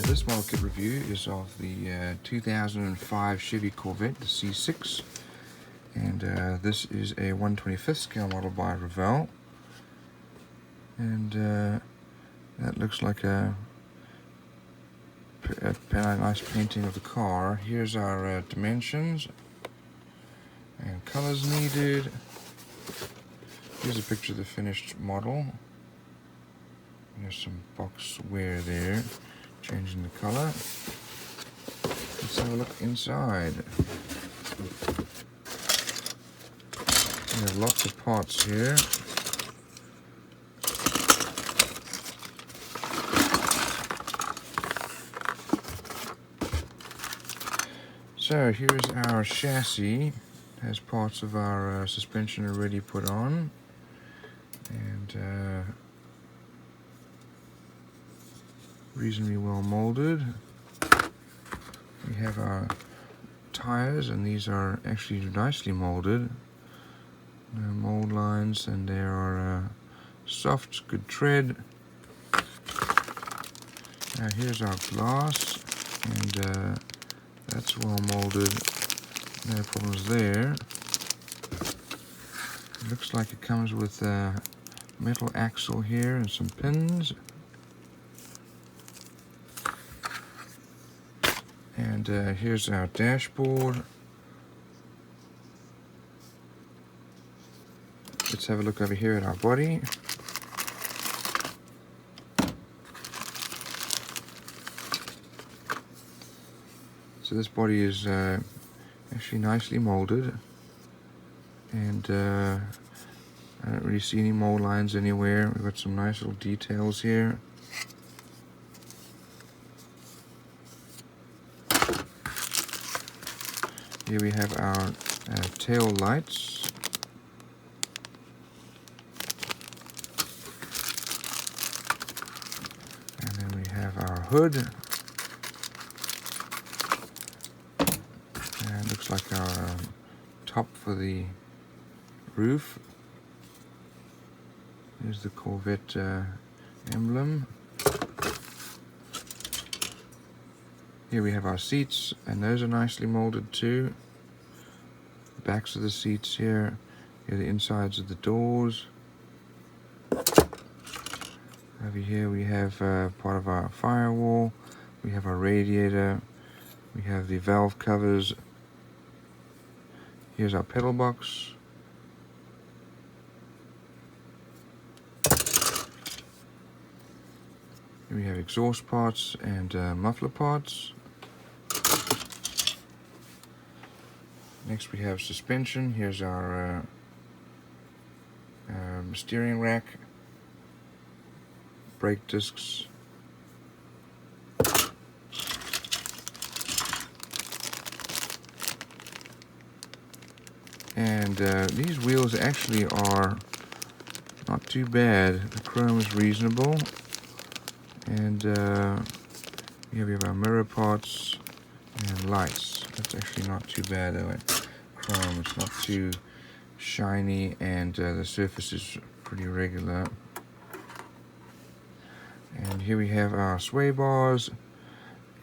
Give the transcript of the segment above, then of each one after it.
This model kit review is of the 2005 Chevy Corvette, the C6, and this is a 1/25th scale model by Revell, and that looks like a nice painting of the car. Here's our dimensions and colors needed. Here's a picture of the finished model. There's some box wear there, changing the color. Let's have a look inside. We have lots of parts here. So here's our chassis. It has parts of our suspension already put on, and reasonably well molded. We have our tires, and these are actually nicely molded. No mold lines, and they are soft, good tread. Now here's our glass, and that's well molded, no problems there. It looks like it comes with a metal axle here and some pins. And here's our dashboard. Let's have a look over here at our body. So this body is actually nicely molded, and I don't really see any mold lines anywhere. We've got some nice little details here. Here we have our tail lights. And then we have our hood. And it looks like our top for the roof. Here's the Corvette emblem. Here we have our seats, and those are nicely molded too. The backs of the seats here. Here are the insides of the doors. Over here we have part of our firewall. We have our radiator. We have the valve covers. Here's our pedal box. Here we have exhaust parts and muffler parts. Next we have suspension. Here's our steering rack, brake discs, and these wheels actually are not too bad. The chrome is reasonable, and here we have our mirror parts and lights. That's actually not too bad though. Chrome, it's not too shiny, and the surface is pretty regular. And here we have our sway bars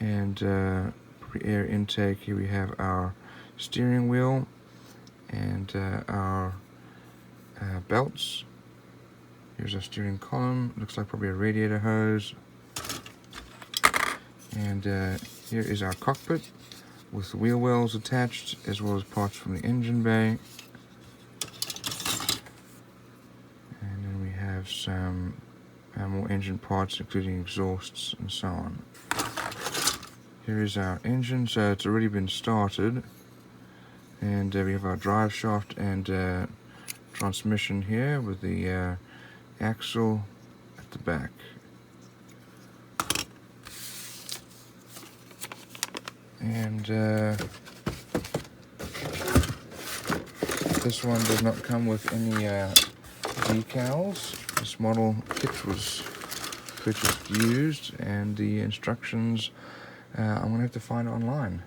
and air intake. Here we have our steering wheel and our belts. Here's our steering column. Looks like probably a radiator hose. And here is our cockpit with wheel wells attached, as well as parts from the engine bay. And then we have some more engine parts, including exhausts and so on. Here is our engine, so it's already been started. And we have our drive shaft and transmission here with the axle at the back. And this one does not come with any decals. This model kit was purchased used, and the instructions I'm going to have to find online.